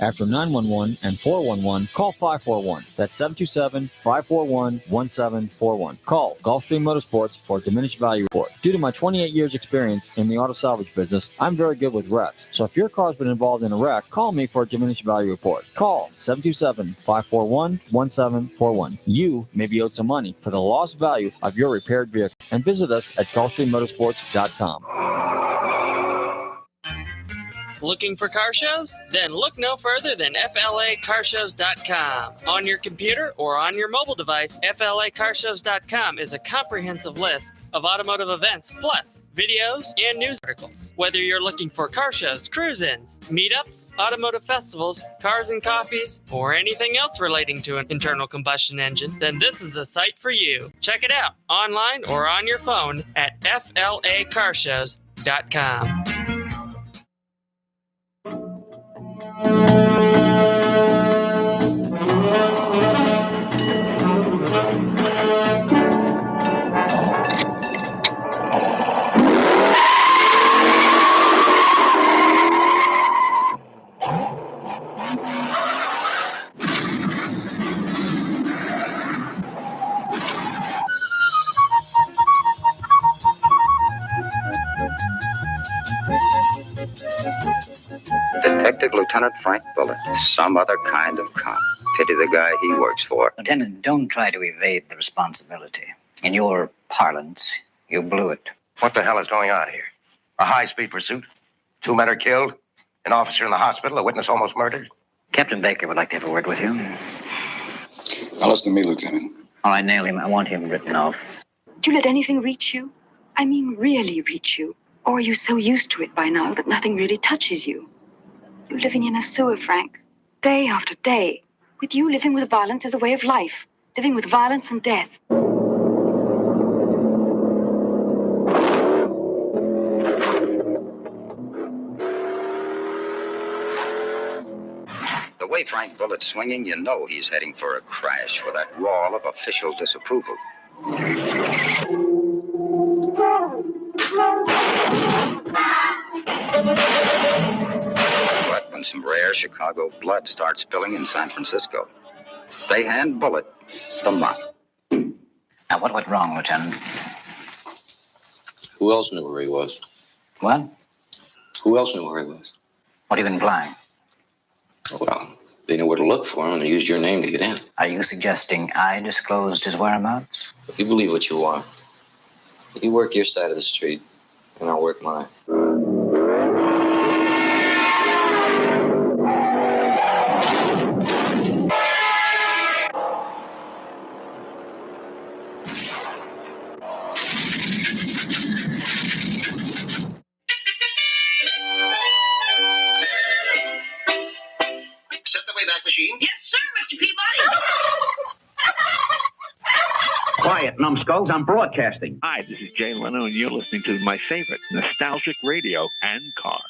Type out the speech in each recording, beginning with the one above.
After 911 and 411, call 541. That's 727-541-1741. Call Gulfstream Motorsports for a diminished value report. Due to my 28 years experience in the auto salvage business, I'm very good with wrecks. So if your car's been involved in a wreck, call me for a diminished value report. Call 727-541-1741. You may be owed some money for the lost value of your repaired vehicle. And visit us at GulfstreamMotorsports.com. Looking for car shows? Then look no further than FLACarshows.com. On your computer or on your mobile device, FLACarshows.com is a comprehensive list of automotive events, plus videos and news articles. Whether you're looking for car shows, cruise-ins, meetups, automotive festivals, cars and coffees, or anything else relating to an internal combustion engine, then this is a site for you. Check it out online or on your phone at FLACarshows.com. Detective Lieutenant Frank Bullitt, some other kind of cop. Pity the guy he works for. Lieutenant, don't try to evade the responsibility. In your parlance, you blew it. What the hell is going on here? A high-speed pursuit? 2 men are killed? An officer in the hospital? A witness almost murdered? Captain Baker would like to have a word with you. Now listen to me, Lieutenant. All right, nail him. I want him written off. Do you let anything reach you? I mean, really reach you? Or are you so used to it by now that nothing really touches you? You're living in a sewer, Frank. Day after day. With you, living with violence is a way of life. Living with violence and death. The way Frank Bullitt's swinging, you know he's heading for a crash with that wall of official disapproval. But when some rare Chicago blood starts spilling in San Francisco, they hand Bullitt the mop. Now, what went wrong, Lieutenant? Who else knew where he was? What? Who else knew where he was? What are you implying? Well, they knew where to look for him, and they used your name to get in. Are you suggesting I disclosed his whereabouts? You believe what you want. You work your side of the street, and I'll work mine. Set the Wayback Machine. Yes, sir, Mr. Peabody. Quiet, numbskulls, I'm broadcasting. Hi, this is Jay Leno, and you're listening to my favorite, nostalgic radio and cars.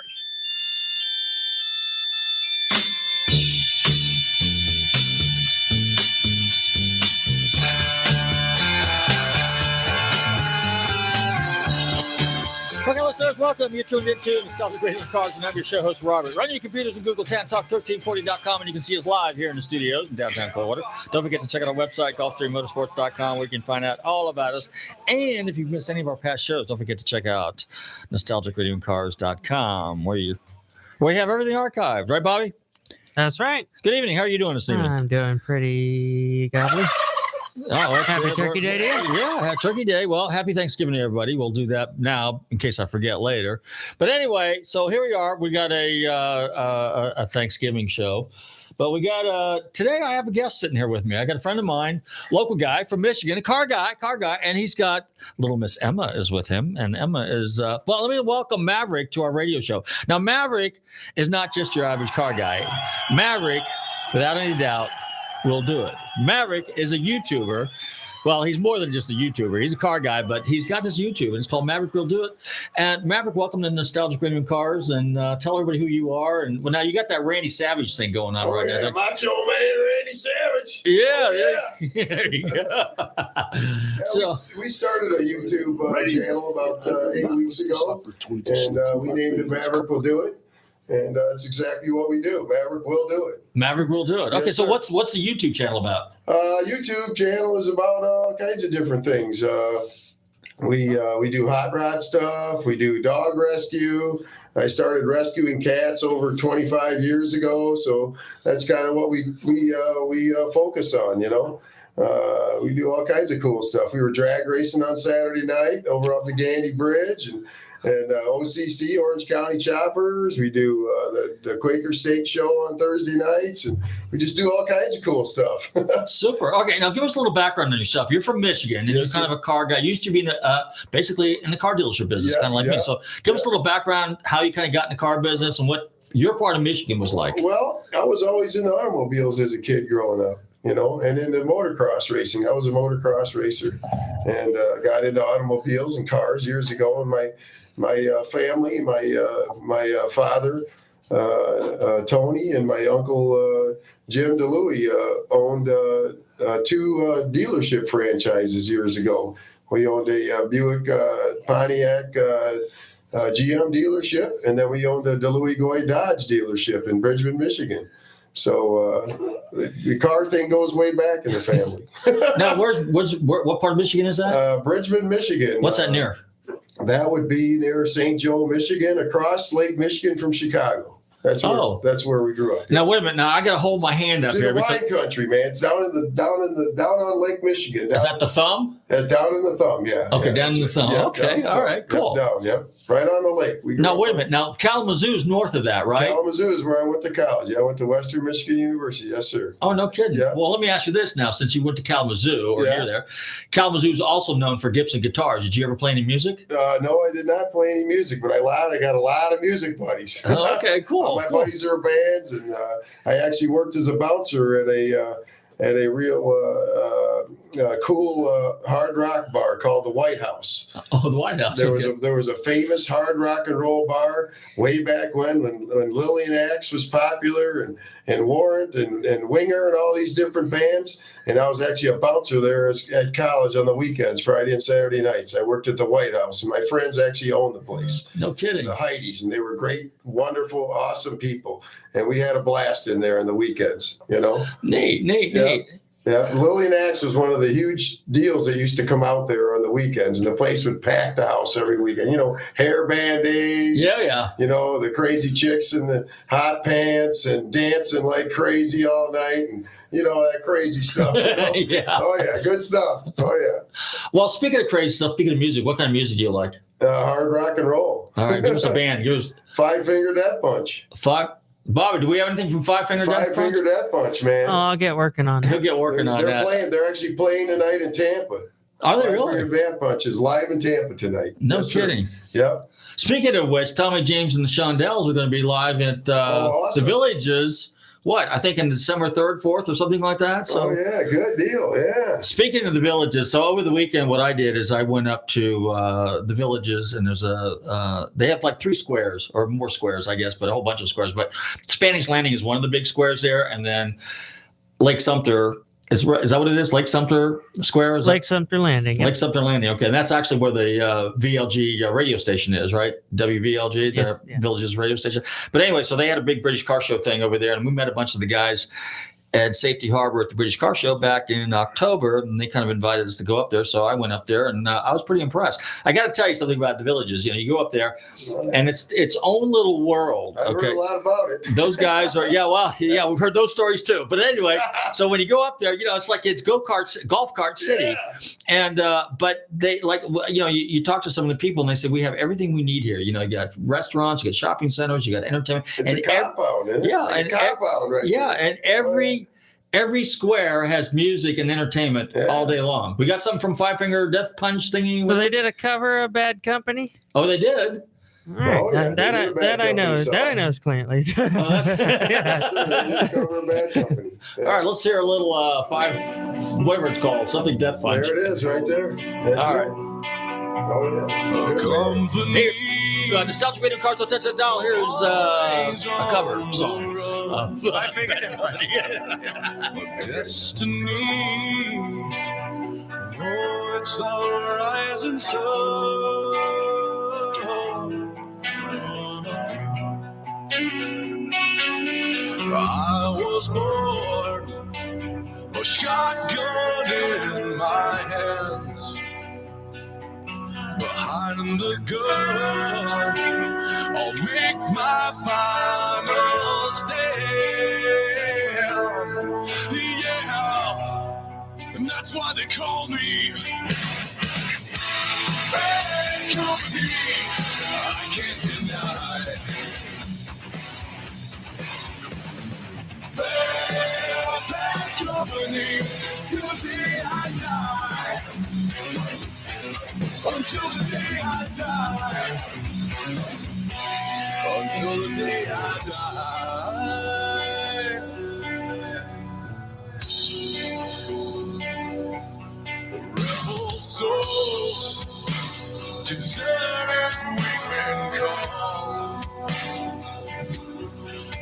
Okay, listeners, welcome. You're tuned into Nostalgic Radio and Cars, and I'm your show host, Robert. Run your computers and Google TanTalk1340.com, and you can see us live here in the studios in downtown Clearwater. Don't forget to check out our website, GulfstreamMotorsports.com, where you can find out all about us. And if you've missed any of our past shows, don't forget to check out NostalgicRadioandCars.com, where you have everything archived. Right, Bobby? That's right. Good evening. How are you doing this evening? I'm doing pretty godly. Oh, happy Turkey Day to you. Yeah, Turkey Day. Well, happy Thanksgiving to everybody. We'll do that now in case I forget later. But anyway, so here we are. We got a Thanksgiving show. But we got today I have a guest sitting here with me. I got a friend of mine, local guy from Michigan, a car guy, and he's got little Miss Emma is with him. And Emma is, well, let me welcome Maverick to our radio show. Now, Maverick is not just your average car guy. Maverick, without any doubt, will do it. Maverick is a YouTuber. Well, he's more than just a YouTuber. He's a car guy, but he's got this YouTube, and it's called Maverick Will Do It. And Maverick, welcome to Nostalgic Radio and Cars, and tell everybody who you are. And well, now you got that Randy Savage thing going on right now. Macho Man Randy Savage. Yeah. There you go. So we started a YouTube channel about 8 weeks ago, and we named it Maverick Will Do It. And that's exactly what we do. Maverick will do it. Maverick will do it. Yes, Okay, so sir. what's the YouTube channel about? YouTube channel is about all kinds of different things. We do hot rod stuff. We do dog rescue. I started rescuing cats over 25 years ago, so that's kind of what we focus on. We do all kinds of cool stuff. We were drag racing on Saturday night over off the Gandy Bridge, and OCC, Orange County Choppers. We do the Quaker Steak Show on Thursday nights, and we just do all kinds of cool stuff. Super. Okay, now give us a little background on yourself. You're from Michigan, and Yes, you're kind of a car guy. You used to be basically in the car dealership business, Yeah, kind of like me. yeah. So give us a little background, how you kind of got in the car business and what your part of Michigan was like. Well, I was always into automobiles as a kid growing up, and into motocross racing. I was a motocross racer, and got into automobiles and cars years ago. And my family, my father, Tony, and my uncle Jim DeLuey owned two dealership franchises years ago. We owned a Buick Pontiac GM dealership, and then we owned a DeLuey Goy Dodge dealership in Bridgman, Michigan. So the car thing goes way back in the family. Now, what part of Michigan is that? Bridgman, Michigan. What's that near? That would be near St. Joe, Michigan, across Lake Michigan from Chicago. That's where we grew up. Now wait a minute. Now I got to hold my hand up It's in here. the wine country, man. It's down on Lake Michigan. Is that the thumb? That's down in the thumb, yeah. Okay, yeah, down in the thumb. yeah, Okay, down, all right, cool. Down, right on the lake. Now wait a minute. Now Kalamazoo's north of that, right? Kalamazoo is where I went to college. Yeah, I went to Western Michigan University. Yes, sir. Oh, no kidding. Yeah. Well, let me ask you this now, since you went to Kalamazoo or Yeah. near there. Kalamazoo's also known for Gibson guitars. Did you ever play any music? No, I did not play any music, but I got a lot of music buddies. Oh, okay, cool. All my cool. buddies are bands, and I actually worked as a bouncer at a real cool hard rock bar called the White House. Oh, the White House. There was a famous hard rock and roll bar way back when Lillian Axe was popular, and Warrant and Winger and all these different bands. And I was actually a bouncer there at college on the weekends, Friday and Saturday nights. I worked at the White House, and my friends actually owned the place. No kidding. The Heidi's, and they were great, wonderful, awesome people. And we had a blast in there on the weekends, Neat. Yeah, Lillian Axe was one of the huge deals that used to come out there on the weekends, and the place would pack the house every weekend. Hair band days. Yeah. The crazy chicks in the hot pants and dancing like crazy all night, and that crazy stuff. Yeah. Oh yeah, good stuff. Oh yeah. Well, speaking of crazy stuff, speaking of music, what kind of music do you like? Hard rock and roll. All right, give us a band. Give us Five Finger Death Punch. Bobby, do we have anything from Five Finger Death Punch? Five Finger Death Punch, man. Oh, I'll get working on He'll it. get working on that. They're actually playing tonight in Tampa. Are they Five really? Finger Death Punch is live in Tampa tonight. No Yes, sir. kidding. Yep. Speaking of which, Tommy James and the Shondells are going to be live at awesome. the Villages. What? I think in December 3rd, 4th, or something like that. So, Oh yeah, good deal. Yeah. speaking of the Villages, so over the weekend, what I did is I went up to the Villages, and there's they have like 3 squares or more squares, I guess, but a whole bunch of squares. But Spanish Landing is one of the big squares there, and then Lake Sumter. Is that what it is? Lake Sumter Square? Lake Sumter Landing. Lake Sumter Landing. Okay, and that's actually where the VLG radio station is, right? WVLG, Yes, the yeah. Villages radio station. But anyway, so they had a big British car show thing over there, and we met a bunch of the guys at Safety Harbor at the British Car Show back in October, and they kind of invited us to go up there. So I went up there, and I was pretty impressed. I got to tell you something about the Villages. You go up there, and it's its own little world. I've heard a lot about it. Those guys are, we've heard those stories too. But anyway, so when you go up there, it's like it's golf cart city. Yeah. And, but they you talk to some of the people and they say, we have everything we need here. You got restaurants, you got shopping centers, you got entertainment. It's a compound, isn't it? Yeah. It's like a compound, right? Yeah. And every square has music and entertainment all day long. We got something from Five Finger Death Punch thingy. So they did a cover of Bad Company? Oh, they did. All right. Oh, yeah, that I know. That I know is Clantley's. Oh, that's Yeah. Sure, they did cover a Bad Company. Yeah. All right, let's hear a little whatever it's called, something Death Punch. There it is, right there. That's All it. right. Oh yeah. Here, Nostalgic Radio Cars will touch a dollar. Here's a cover song. I figured it was. Destiny, oh, it's the rising sun. I was born, a shotgun in my hands. Behind the gun, I'll make my final stand. Yeah, and that's why they call me bad company. I can't deny. Bad company till the day I die. Until the day I die. Until the day I die. Rebel souls, deserters we've been called.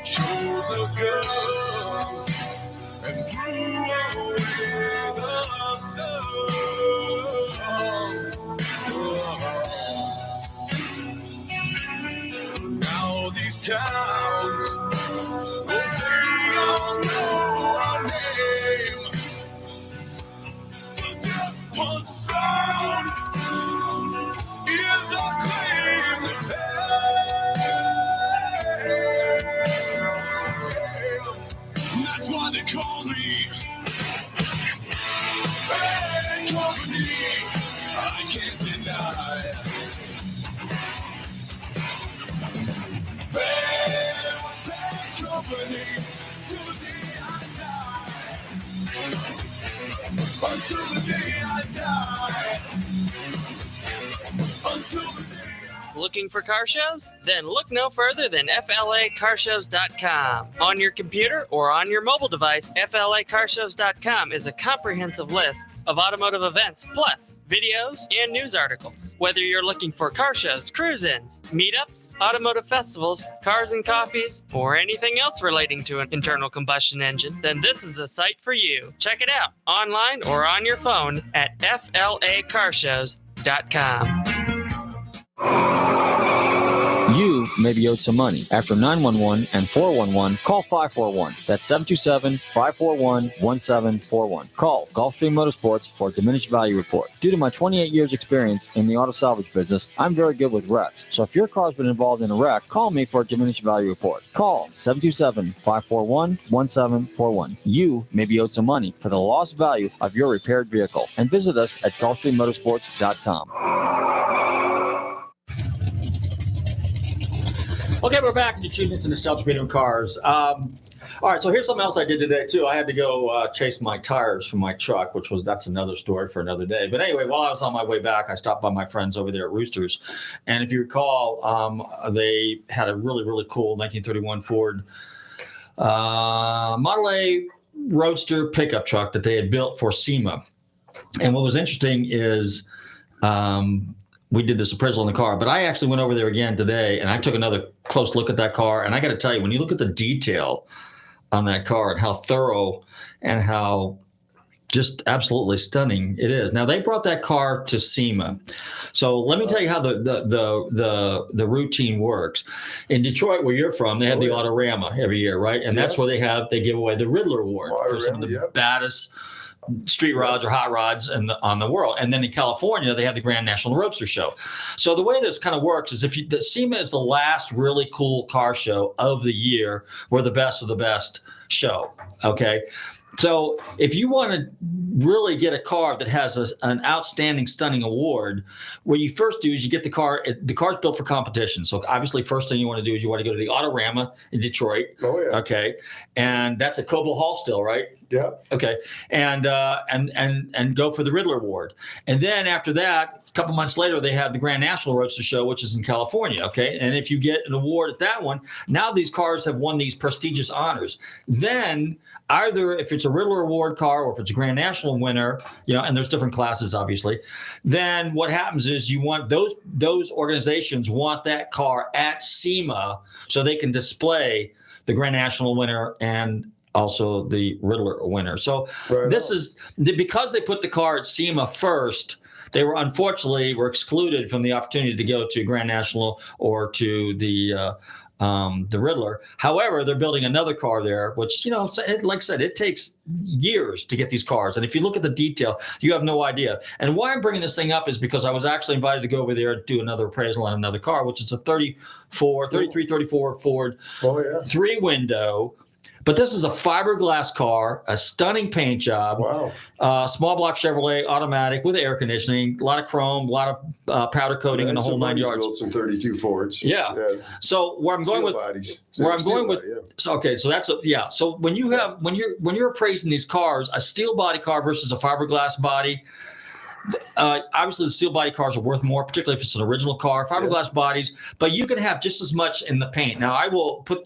Chose a gun and threw away the sun. Now these towns, oh, they all know our name. The death punch sound is our claim to fame. That's why they call me bad company. I can't deny. Bad company till the day I die. Until the day I die. Until the day. Looking for car shows? Then look no further than FLACarshows.com. On your computer or on your mobile device, FLACarshows.com is a comprehensive list of automotive events, plus videos and news articles. Whether you're looking for car shows, cruise-ins, meetups, automotive festivals, cars and coffees, or anything else relating to an internal combustion engine, then this is a site for you. Check it out online or on your phone at FLACarshows.com. You may be owed some money. After 911 and 411, call 541. That's 727-541-1741. Call Gulfstream Motorsports for a diminished value report. Due to my 28 years experience in the auto salvage business, I'm very good with wrecks. So if your car's been involved in a wreck, call me for a diminished value report. Call 727-541-1741. You may be owed some money for the lost value of your repaired vehicle. And visit us at GulfstreamMotorsports.com. Okay, we're back in Achievements and Nostalgia Video Cars. All right, so here's something else I did today, too. I had to go chase my tires from my truck, that's another story for another day. But anyway, while I was on my way back, I stopped by my friends over there at Roosters. And if you recall, they had a really, really cool 1931 Ford Model A Roadster pickup truck that they had built for SEMA. And what was interesting is we did this appraisal on the car, but I actually went over there again today and I took another close look at that car. And I got to tell you, when you look at the detail on that car and how thorough and how just absolutely stunning it is. Now, they brought that car to SEMA. So let me tell you how the routine works. In Detroit, where you're from, they have the Autorama every year, right? And that's where they give away the Riddler Award for some of the baddest street rods or hot rods on the world. And then in California, they have the Grand National Roadster Show. So the way this kind of works is the SEMA is the last really cool car show of the year, where the best of the best show. Okay. So if you want to really get a car that has an outstanding, stunning award, what you first do is you get the car. The car's built for competition. So obviously, first thing you want to do is you want to go to the Autorama in Detroit. Oh yeah. Okay, and that's at Cobo Hall still, right? Yeah. Okay, and go for the Riddler Award, and then after that, a couple months later, they have the Grand National Roadster Show, which is in California. Okay, and if you get an award at that one, now these cars have won these prestigious honors. Then either if it's a Riddler Award car or if it's a Grand National winner, and there's different classes, obviously, then what happens is you want those organizations want that car at SEMA so they can display the Grand National winner and also the Riddler winner. So this is because they put the car at SEMA first. They were excluded from the opportunity to go to Grand National or to the the Riddler. However, they're building another car there, which, like I said, it takes years to get these cars. And if you look at the detail, you have no idea. And why I'm bringing this thing up is because I was actually invited to go over there and do another appraisal on another car, which is a 34 Ford, 3-window. But this is a fiberglass car, a stunning paint job. Wow. Small block Chevrolet, automatic with air conditioning, a lot of chrome, a lot of powder coating in the whole 9 yards. Built some 32 Fords. Yeah. So where I'm going with bodies. where I'm going with so that's so when you're appraising these cars, a steel body car versus a fiberglass body. Obviously, the steel body cars are worth more, particularly if it's an original car. Fiberglass bodies, but you can have just as much in the paint. Now, I will put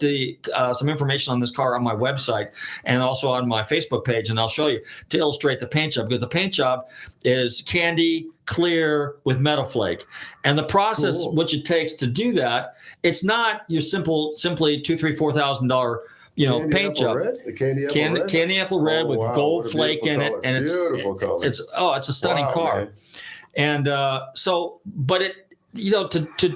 some information on this car on my website and also on my Facebook page, and I'll show you to illustrate the paint job, because the paint job is candy clear with metal flake, and the process which it takes to do that, it's not your simply $2,000, $3,000, $4,000 paint job. Candy apple red with gold flake in it, and it's beautiful color. It's a stunning car, man. And but it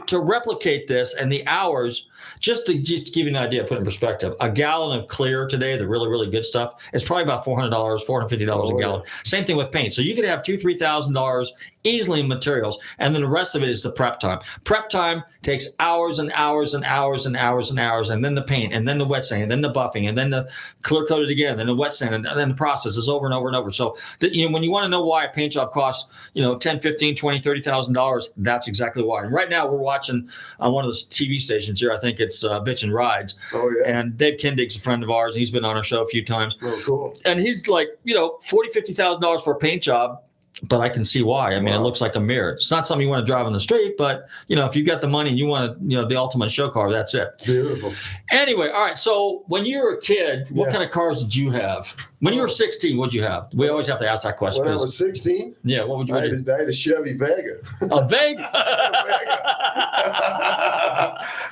to replicate this and the hours, just to give you an idea, put in perspective, a gallon of clear today, the really, really good stuff, is probably about $400, $450 a gallon. Same thing with paint. So you could have $2,000, $3,000 easily in materials, and then the rest of it is the prep time. Prep time takes hours and hours and hours and hours and hours, and then the paint, and then the wet sand, and then the buffing, and then the clear coated again, then the wet sand, and then the process is over and over and over. So when you want to know why a paint job costs $10,000, $15,000, $20,000, $30,000, that's exactly why. And right now we're watching on one of those TV stations here. I think it's Bitchin' Rides. Oh yeah. And Dave Kindig's a friend of ours, and he's been on our show a few times. Oh, cool. And he's like, $40,000, $50,000 for a paint job. But I can see why. I mean, it looks like a mirror. It's not something you want to drive on the street, but if you got the money and you want the ultimate show car, that's it. Beautiful. Anyway, all right. So when you were a kid, what kind of cars did you have? When you were 16, what'd you have? We always have to ask that question. When I was 16? Yeah, what would you? I had a Chevy Vega. A Vega?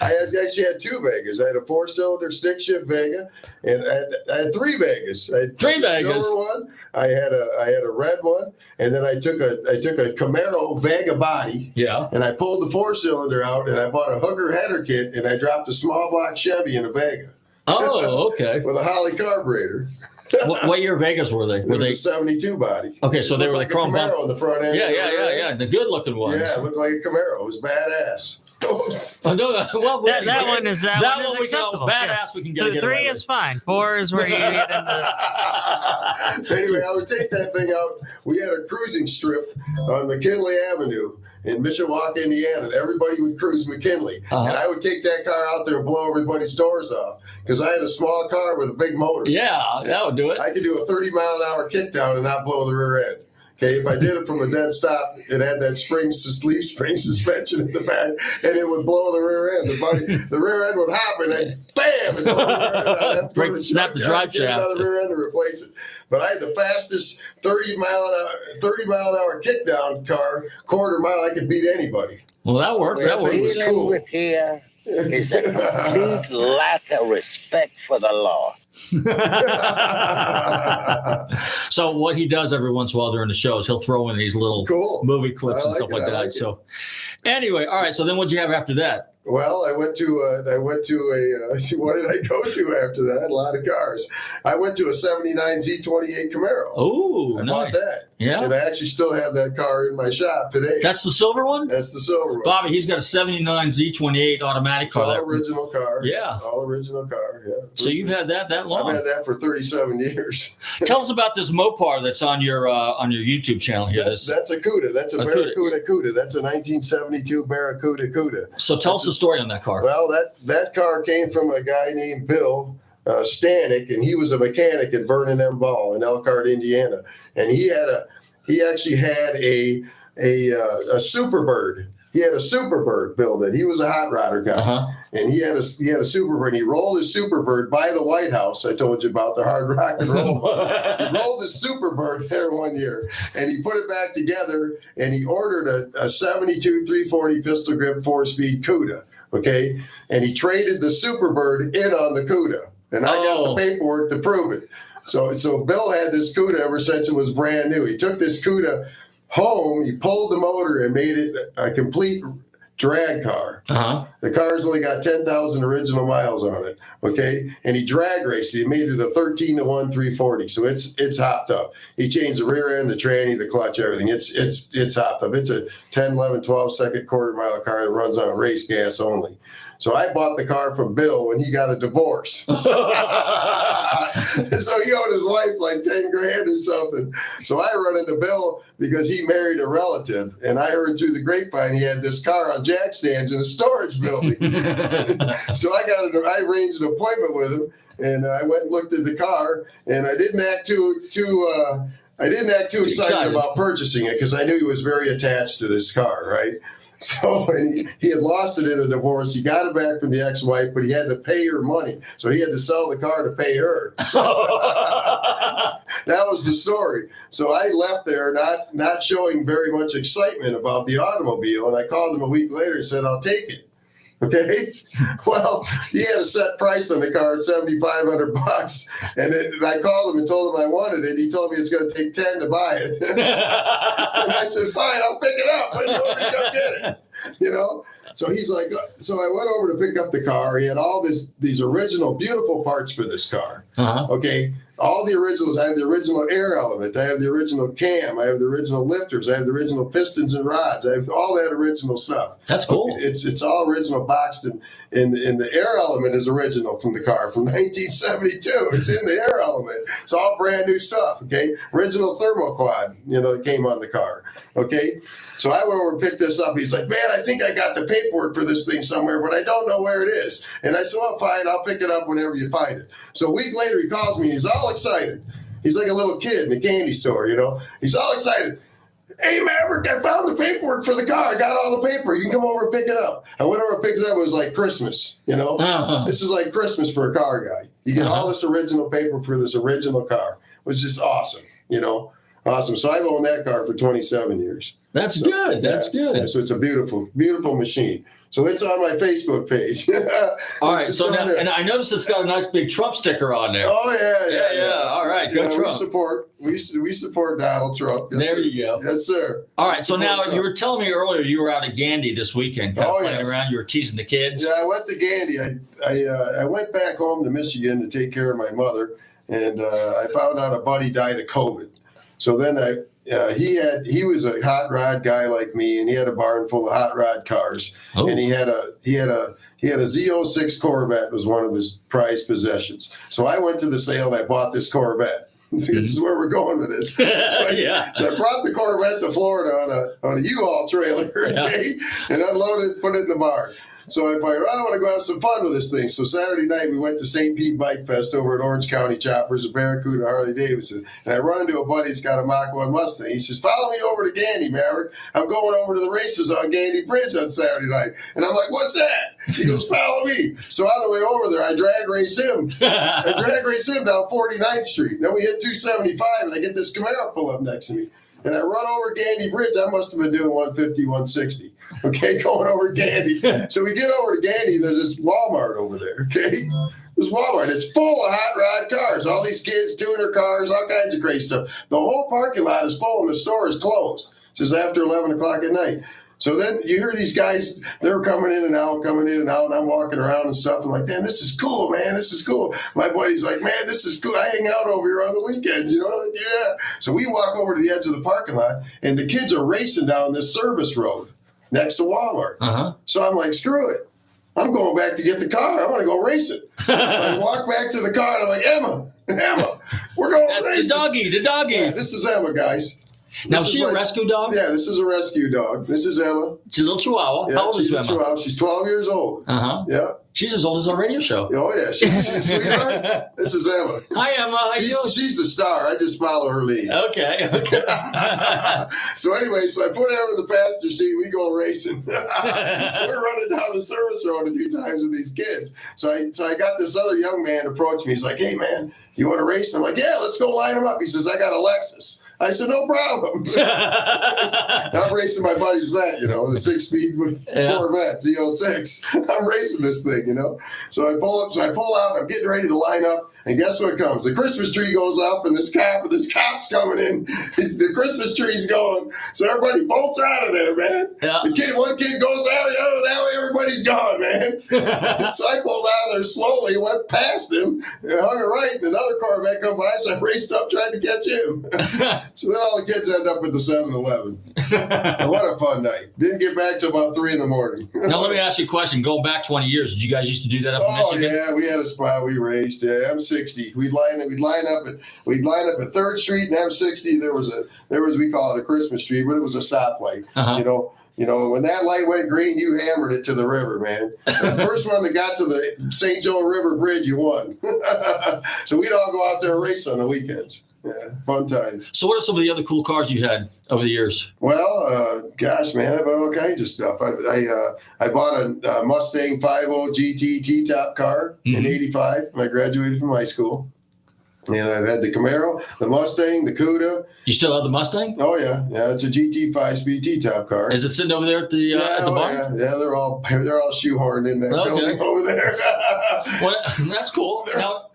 I actually had 2 Vegas. I had a 4-cylinder stick shift Vega, and I had 3 Vegas. I had 3 Vegas. Silver one. I had a red one, and then I took a Camaro Vega body. Yeah. And I pulled the 4-cylinder out, and I bought a hooker header kit, and I dropped a small block Chevy in a Vega. Oh, okay. With a Holly carburetor. What year Vegas were they? Were they a 72 body? Okay, so they were like the chrome Camaro on the front end. Yeah. The good looking ones. Yeah, it looked like a Camaro. It was badass. Oh, no, well, that one is acceptable. Badass, yes. we can get. 3 is fine. 4 is where you get into. Anyway, I would take that thing out. We had a cruising strip on McKinley Avenue in Mishawaka, Indiana, and everybody would cruise McKinley. And I would take that car out there and blow everybody's doors off, because I had a small car with a big motor. Yeah, that would do it. I could do a 30-mile-an-hour kickdown and not blow the rear end. Okay, if I did it from a dead stop, it had that leaf spring suspension in the back, and it would blow the rear end. The rear end would hop, and then bam, and blow the rear end. Snap the drive shaft. Another rear end to replace it. But I had the fastest 30-mile-an-hour kickdown car, quarter mile. I could beat anybody. Well, that worked. That thing was cool. With here is a complete lack of respect for the law. So what he does every once in a while during the show is he'll throw in these little movie clips and stuff like that. So anyway, all right. So then what'd you have after that? Well, I went to a what did I go to after that? A lot of cars. I went to a 79 Z28 Camaro. Oh, I bought that. Yeah. And I actually still have that car in my shop today. That's the silver one? That's the silver one. Bobby, he's got a 79 Z28 automatic car. All original car. Yeah. All original car, yeah. So you've had that long? I've had that for 37 years. Tell us about this Mopar that's on your YouTube channel here. That's a CUDA. That's a Barracuda CUDA. That's a 1972 Barracuda CUDA. So tell us the story on that car. Well, that car came from a guy named Bill Stanek, and he was a mechanic at Vernon M. Ball in Elkhart, Indiana. And he actually had a Superbird. He had a Superbird built it. He was a hot rodder guy, and he had a Superbird. He rolled his Superbird by the White House. I told you about the hard rock and roll. He rolled his Superbird there one year, and he put it back together. And he ordered a 72 340 pistol grip 4-speed CUDA. Okay, and he traded the Superbird in on the CUDA, and I got the paperwork to prove it. So Bill had this CUDA ever since it was brand new. He took this CUDA home, he pulled the motor and made it a complete drag car. The car's only got 10,000 original miles on it. Okay, and he drag raced it. He made it a 13-1 340, so it's hopped up. He changed the rear end, the tranny, the clutch, everything. It's hopped up. It's a 10, 11, 12 second quarter mile car that runs on race gas only. So I bought the car from Bill when he got a divorce. So he owed his wife like 10 grand or something. So I run into Bill because he married a relative, and I heard through the grapevine he had this car on jack stands in a storage building. So I arranged an appointment with him, and I went and looked at the car, and I didn't act too excited about purchasing it because I knew he was very attached to this car, right? So he had lost it in a divorce. He got it back from the ex-wife, but he had to pay her money. So he had to sell the car to pay her. That was the story. So I left there not showing very much excitement about the automobile, and I called him a week later and said, I'll take it. Okay. Well, he had a set price on the car at $7,500, and I called him and told him I wanted it. He told me it's going to take 10 to buy it, and I said, "Fine, I'll pick it up. But nobody come get it." You know. So he's like, so I went over to pick up the car. He had all these original beautiful parts for this car. Okay. All the originals. I have the original air element. I have the original cam. I have the original lifters. I have the original pistons and rods. I have all that original stuff. That's cool. Okay. It's all original boxed, and the air element is original from the car from 1972. It's in the air element. It's all brand new stuff. Okay, original thermoquad. That came on the car. Okay, so I went over and picked this up. He's like, "Man, I think I got the paperwork for this thing somewhere, but I don't know where it is." And I said, "Well, fine, I'll pick it up whenever you find it." So a week later, he calls me. And he's all excited. He's like a little kid in a candy store, He's all excited. "Hey, Maverick, I found the paperwork for the car. I got all the paper. You can come over and pick it up." I went over and picked it up. It was like Christmas, This is like Christmas for a car guy. You get all this original paper for this original car. It was just awesome, Awesome. So I've owned that car for 27 years. That's good. That's good. Yeah, so it's a beautiful, beautiful machine. So it's on my Facebook page. All right. So now, and I noticed it's got a nice big Trump sticker on there. Oh yeah. All right. Good Trump. We support Donald Trump. Yes, there sir. you go. Yes, sir. All right. So now you were telling me earlier you were out at Gandy this weekend, playing around. You were teasing the kids. Yeah, I went to Gandy. I went back home to Michigan to take care of my mother, and I found out a buddy died of COVID. So then he was a hot rod guy like me, and he had a barn full of hot rod cars, and he had a Z06 Corvette was one of his prized possessions. So I went to the sale and I bought this Corvette. This is where we're going with this. So I brought the Corvette to Florida on a U-Haul trailer, and unloaded it, put it in the barn. So I thought, I want to go have some fun with this thing. So Saturday night, we went to St. Pete Bike Fest over at Orange County Choppers, a Barracuda, Harley Davidson. And I run into a buddy that's got a Mach 1 Mustang. He says, "Follow me over to Gandy, Maverick. I'm going over to the races on Gandy Bridge on Saturday night." And I'm like, "What's that?" He goes, "Follow me." So on the way over there, I drag race him. Down 49th Street. Then we hit 275, and I get this Camaro pull up next to me. And I run over Gandy Bridge. I must have been doing 150, 160. Okay, going over Gandy. So we get over to Gandy. There's this Walmart over there. Okay, this Walmart. It's full of hot rod cars. All these kids, tuner cars, all kinds of crazy stuff. The whole parking lot is full, and the store is closed. It's just after 11 o'clock at night. So then you hear these guys, they're coming in and out, and I'm walking around and stuff. I'm like, "Man, this is cool, man. This is cool." My buddy's like, "Man, this is cool. I hang out over here on the weekends, Like, yeah. So we walk over to the edge of the parking lot, and the kids are racing down this service road next to Walmart. So I'm like, "Screw it. I'm going back to get the car. I want to go race it." So I walk back to the car, and I'm like, Emma, we're going racing. The doggy. Yeah, this is Emma, guys. Now, is she a rescue dog? Yeah, this is a rescue dog. This is Emma. She's a little Chihuahua. Yeah, How old is Emma? Chihuahua. She's 12 years old. Yeah. She's as old as our radio show. Oh, yeah. She's a sweetheart. This is Emma. Hi, Emma. How you doing? She's the star. I just follow her lead. Okay. So anyway, I put Emma in the passenger seat. We go racing. So we're running down the service road a few times with these kids. So I got this other young man approach me. He's like, "Hey, man, you want to race?" I'm like, "Yeah, let's go line them up." He says, "I got a Lexus." I said, "No problem." I'm racing my buddy's vet, the 6-speed Corvette Z06. I'm racing this thing, So I pull out, and I'm getting ready to line up, And guess what comes? The Christmas tree goes up, and this cop's coming in. The Christmas tree's going. So everybody bolts out of there, man. Yeah. One kid goes out, the other that way, everybody's gone, man. So I pulled out of there slowly, went past him, and hung a right, and another Corvette come by, so I raced up trying to catch him. So then all the kids end up at the 7-Eleven. What a fun night. Didn't get back till about 3 in the morning. Now, let me ask you a question. Going back 20 years, did you guys used to do that up in Michigan? Yeah, we had a spot we raced. Yeah, M60. We'd line up at 3rd Street and M60. There was we call it a Christmas tree, but it was a stoplight. You know, when that light went green, you hammered it to the river, man. The first one that got to the St. Joe River Bridge, you won. So we'd all go out there and race on the weekends. Yeah, fun time. So what are some of the other cool cars you had over the years? Well, gosh, man, I bought all kinds of stuff. I bought a Mustang 5.0 GT T-top car in '85 when I graduated from high school. And I've had the Camaro, the Mustang, the Cuda. You still have the Mustang? Oh, yeah. Yeah, it's a GT 5-speed T-top car. Is it sitting over there at the barn? Yeah, they're all shoehorned in that building over there. Well, that's cool. They're all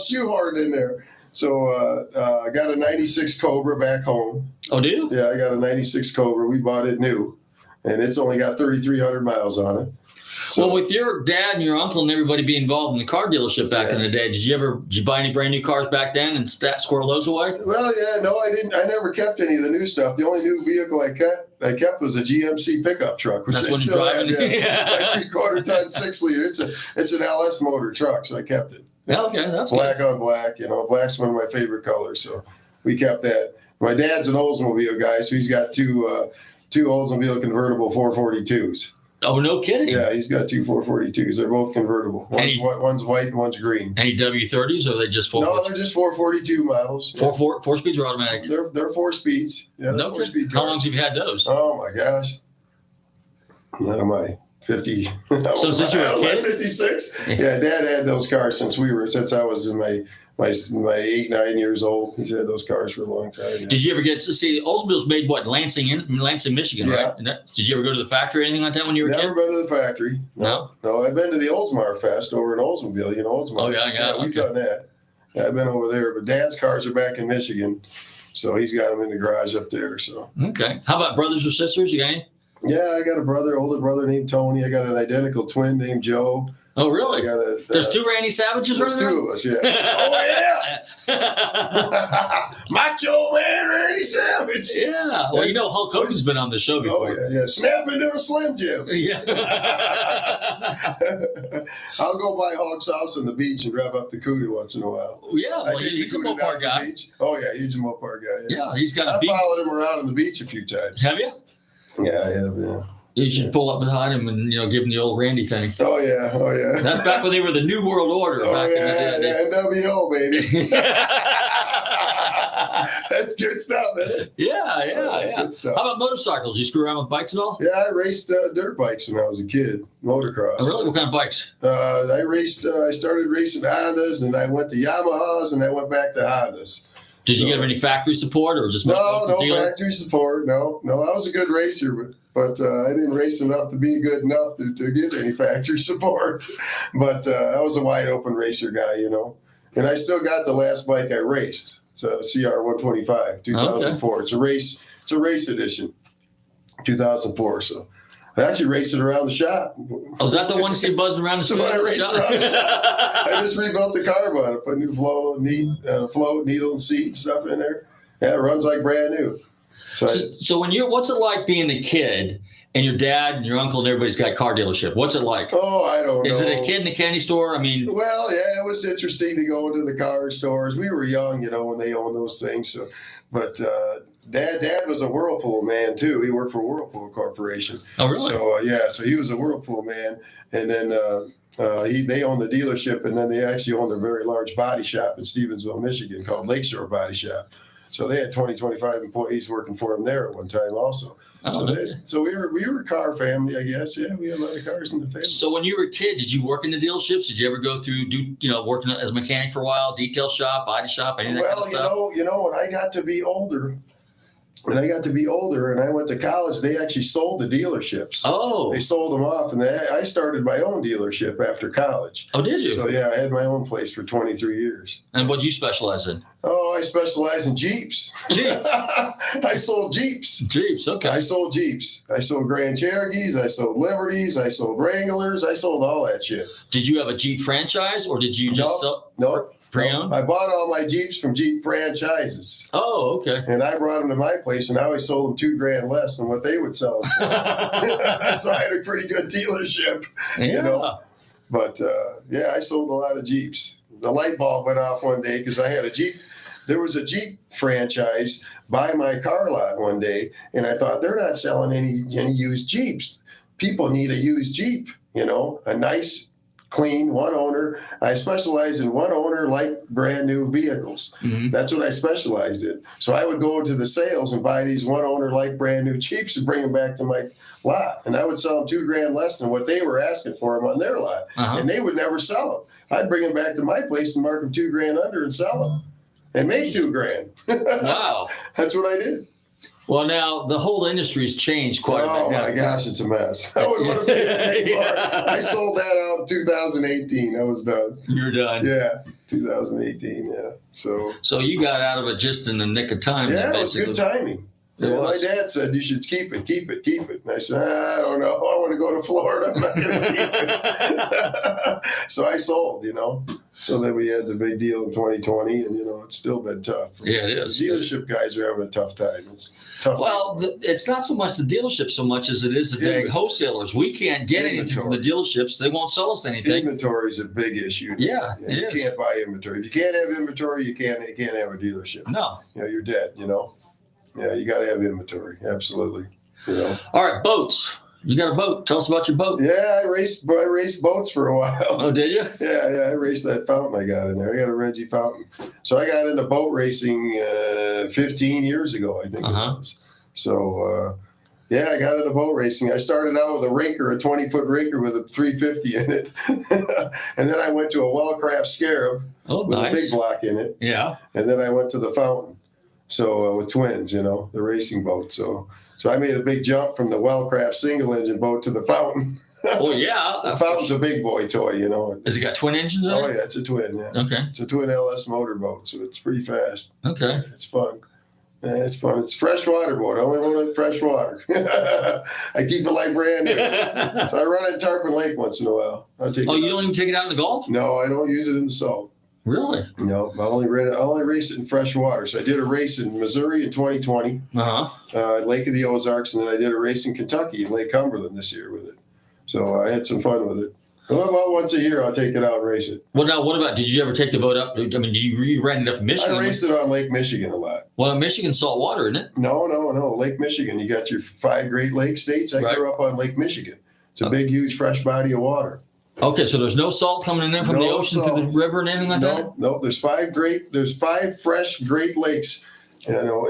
shoehorned in there. So I got a 96 Cobra back home. Oh, do you? Yeah, I got a 96 Cobra. We bought it new, and it's only got 3,300 miles on it. So, well, with your dad and your uncle and everybody being involved in the car dealership back in the day, did you buy any brand new cars back then and squirrel those away? Well, yeah, no, I didn't. I never kept any of the new stuff. The only new vehicle I kept was a GMC pickup truck, which That's I when still you're have. driving. Yeah, 3/4 ton, 6-liter. It's an LS motor truck, so I kept it. Okay, that's black good. on black. You know, black's one of my favorite colors, so we kept that. My dad's an Oldsmobile guy, so he's got two Oldsmobile convertible 442s. Oh, no kidding. Yeah, he's got 2 442s. They're both convertible. One's white and one's green. Any W30s, or are they just 4? No, they're just 442 models. Four speeds or automatic? They're 4 speeds. Yeah, no 4-speed How long have you had those? Oh my gosh. What am I? 50. So since you were a kid? 56. Yeah, Dad had those cars since I was in my 8-9 years old. He's had those cars for a long time. Yeah. Did you ever get to see Oldsmobile's made what, Lansing, Michigan, right? Did you ever go to the factory or anything like that when you were a kid? Never been to the factory. No. I've been to the Oldsmar Fest over in Oldsmobile. You know Oldsmar. Oh yeah. We've done that. Yeah, I've been over there, but Dad's cars are back in Michigan, so he's got them in the garage up there. So okay. How about brothers or sisters? You got any? Yeah, I got a older brother named Tony. I got an identical twin named Joe. Oh, really? I got There's 2 Randy Savages there's running around? 2 of us, yeah. Oh, yeah. Macho Man Randy Savage. Yeah. Well, you know, Hulk Hogan's been on the show before. Oh, yeah. Snap into a Slim Jim. Yeah. I'll go by Hulk's house on the beach and rev up the Cuda once in a while. Yeah, well, he's a Mopar guy. Oh, yeah, he's a Mopar guy. Yeah, he's got a beach. I followed him around on the beach a few times. Have you? Yeah, I have, yeah. You should pull up behind him and, give him the old Randy thing. Oh, yeah. That's back when they were the New World Order. Back in the day. NWO, baby. That's good stuff, man. Yeah. Good stuff. How about motorcycles? You screw around with bikes and all? Yeah, I raced dirt bikes when I was a kid, motocross. Oh, really? What kind of bikes? I started racing Hondas, and I went to Yamahas, and I went back to Hondas. Did you get any factory support or just no factory support? No. I was a good racer, but I didn't race enough to be good enough to get any factory support. But I was a wide open racer guy, And I still got the last bike I raced. It's a CR 125, 2004. Okay. It's a race edition, 2004. So I actually raced it around the shop. Oh, is that the one you see buzzing around the shop? I raced around the shop. I just rebuilt the carb on it, put new float, needle, and seat stuff in there. Yeah, it runs like brand new. So what's it like being a kid and your dad and your uncle and everybody's got a car dealership? What's it like? Oh, I don't know. Is it a kid in a candy store? I mean, well, yeah, it was interesting to go into the car stores. We were young, when they owned those things. So, but Dad was a Whirlpool man too. He worked for Whirlpool Corporation. Oh, really? So so he was a Whirlpool man, and then they owned the dealership, and then they actually owned a very large body shop in Stevensville, Michigan, called Lakeshore Body Shop. So they had 25 employees working for them there at one time also. So we were a car family, I guess. Yeah, we had a lot of cars in the family. So when you were a kid, did you work in the dealerships? Did you ever go through working as a mechanic for a while, detail shop, body shop, anything? Well, when I got to be older, when I got to be older and I went to college, they actually sold the dealerships. Oh. They sold them off, and I started my own delership after college. Oh, did you? So, yeah, I had my own place for 23 years. And what did you specialize in? Oh, I specialize in Jeeps. Jeep. I sold Jeeps. Jeeps, okay. I sold Jeeps. I sold Grand Cherokees. I sold Liberties. I sold Wranglers. I sold all that shit. Did you have a Jeep franchise, or did you just sell? Nope. Pre-owned? I bought all my Jeeps from Jeep franchises. Oh, okay. And I brought them to my place, and I always sold them $2,000 less than what they would sell them for. So I had a pretty good dealership, you know. But, yeah, I sold a lot of Jeeps. The light bulb went off one day because I had a Jeep. There was a Jeep franchise by my car lot one day, and I thought, they're not selling any used Jeeps. People need a used Jeep, you know, a nice, clean, one owner. I specialized in one owner, like brand new vehicles. Mm-hmm. That's what I specialized in. So I would go to the sales and buy these one owner, like brand new Jeeps and bring them back to my lot. And I would sell them $2,000 less than what they were asking for them on their lot. And they would never sell them. I'd bring them back to my place and mark them $2,000 under and sell them and make $2,000. Wow. That's what I did. Well, now the whole industry's changed quite a bit. Oh my gosh, it's a mess. I wouldn't want to be in it anymore. I sold that out in 2018. I was done. You're done. Yeah, 2018. Yeah. So you got out of it just in the nick of time. Yeah, it was good timing. Yeah, my dad said you should keep it. And I said, I don't know. I want to go to Florida. I'm not going to keep it. So I sold, you know. So then we had the big deal in 2020, and, you know, it's still been tough. Yeah, it is. The dealership guys are having a tough time. It's tough. Well, it's not so much the dealership so much as it is the dang wholesalers. We can't get anything from the dealerships. They won't sell us anything. Inventory is a big issue. Yeah, you can't buy inventory. If you can't have inventory, you can't have a dealership. No. You know, you're dead, you know. Yeah, you got to have inventory. Absolutely. You know. All right, boats. You got a boat. Tell us about your boat. Yeah, I raced boats for a while. Oh, did you? Yeah, I raced that fountain I got in there. I got a Reggie fountain. So I got into boat racing 15 years ago, I think it was. So, yeah, I got into boat racing. I started out with a 20-foot rinker with a 350 in it. And then I went to a Wellcraft Scarab with a big block in it. Yeah. And then I went to the fountain. So with twins, you know, the racing boat. So I made a big jump from the Wellcraft single engine boat to the fountain. Oh, yeah. The fountain's a big boy toy, you know. Has it got twin engines on it? Oh, yeah, it's a twin, yeah. Okay. It's a twin LS motorboat, so it's pretty fast. Okay. It's fun. Yeah, it's fun. It's freshwater boat. I only want it fresh water. I keep it like brand new. So I run it in Tarpon Lake once in a while. You don't even take it out in the Gulf? No, I don't use it in the salt. Really? No, I only race it in fresh water. So I did a race in Missouri in 2020, Lake of the Ozarks, and then I did a race in Kentucky in Lake Cumberland this year with it. So I had some fun with it. Well, about once a year, I'll take it out and race it. Well, now, what about, did you ever take the boat up? I mean, did you rent it up in Michigan? I raced it on Lake Michigan a lot. Well, Michigan's salt water, isn't it? No. Lake Michigan. You got your 5 Great Lakes states. I grew up on Lake Michigan. It's a big, huge, fresh body of water. Okay, so there's no salt coming in there from the ocean to the river and anything like that? No, there's 5 fresh Great Lakes, you know,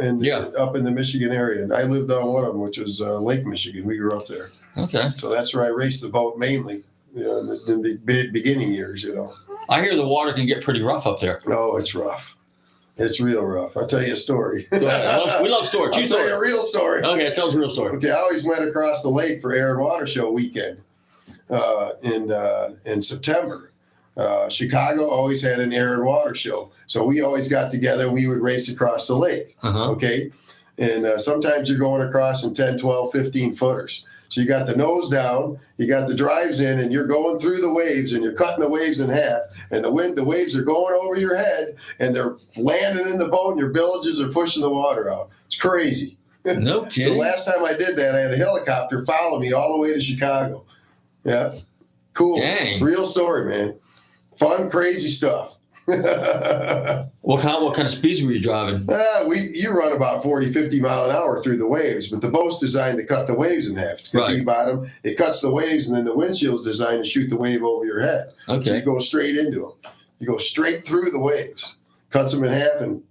up in the Michigan area. And I lived on one of them, which was Lake Michigan. We grew up there. Okay. So that's where I raced the boat mainly, you know, in the beginning years, you know. I hear the water can get pretty rough up there. Oh, it's rough. It's real rough. I'll tell you a story. Go ahead. We love stories. I'll tell you a real story. Okay, tell us a real story. Okay, I always went across the lake for Air and Water Show weekend. In September. Chicago always had an air and water show. So we always got together and we would race across the lake. Okay. And sometimes you're going across in 10, 12, 15 footers. So you got the nose down, you got the drives in, and you're going through the waves and you're cutting the waves in half. And the waves are going over your head and they're landing in the boat and your villages are pushing the water out. It's crazy. No kidding. So last time I did that, I had a helicopter follow me all the way to Chicago. Yeah. Cool. Dang. Real story, man. Fun, crazy stuff. What kind of speeds were you driving? You run about 40, 50 mile an hour through the waves, but the boat's designed to cut the waves in half. It's got bottom. It cuts the waves, and then the windshield's designed to shoot the wave over your head. Okay. So you go straight into them. You go straight through the waves. Cuts them in half and...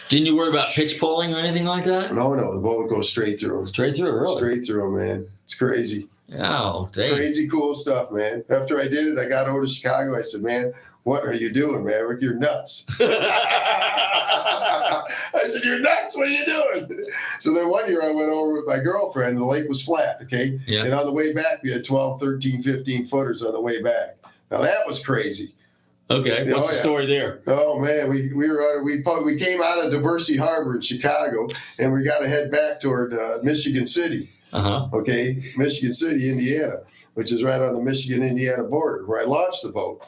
Didn't you worry about pitch pulling or anything like that? No. The boat goes straight through them. Straight through, really? Straight through them, man. It's crazy. Oh, dang. Crazy cool stuff, man. After I did it, I got over to Chicago. I said, man, what are you doing, Maverick? You're nuts. I said, "You're nuts. What are you doing?" So then one year I went over with my girlfriend. The lake was flat, okay? Yeah. And on the way back, we had 12, 13, 15 footers on the way back. Now, that was crazy. Okay, what's the story there? Oh man, we came out of Diversity Harbor in Chicago, and we got to head back toward Michigan City. Okay, Michigan City, Indiana, which is right on the Michigan-Indiana border, where I launched the boat.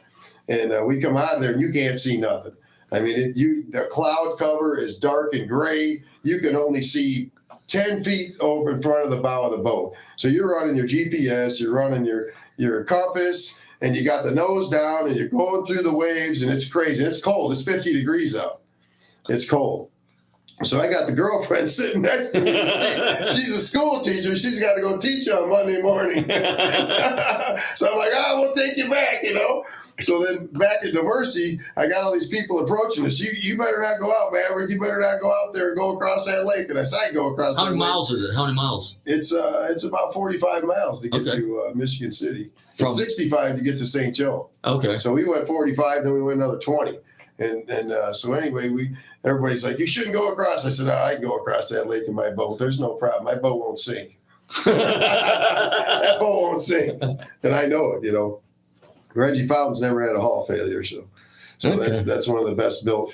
And we come out of there, and you can't see nothing. I mean, the cloud cover is dark and gray. You can only see 10 feet over in front of the bow of the boat. So you're running your GPS, you're running your compass, and you got the nose down, and you're going through the waves, and it's crazy. It's cold. It's 50 degrees out. It's cold. So I got the girlfriend sitting next to me. She's a school teacher. She's got to go teach on Monday morning. So I'm like, we'll take you back, you know. So then back at Diversity, I got all these people approaching us. You better not go out, Maverick. You better not go out there and go across that lake. And I said, I go across that lake. How many miles is it? How many miles? It's about 45 miles to get to Michigan City. It's 65 to get to St. Joe. Okay. So we went 45, then we went another 20. And so anyway, everybody's like, you shouldn't go across. I said, I can go across that lake in my boat. There's no problem. My boat won't sink. That boat won't sink. And I know it, you know. Reggie Fountain's never had a hull failure, so that's one of the best built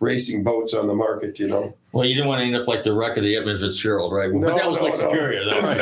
racing boats on the market, you know. Well, you didn't want to end up like the wreck of the Edmund Fitzgerald, right? But that was Superior, though, right?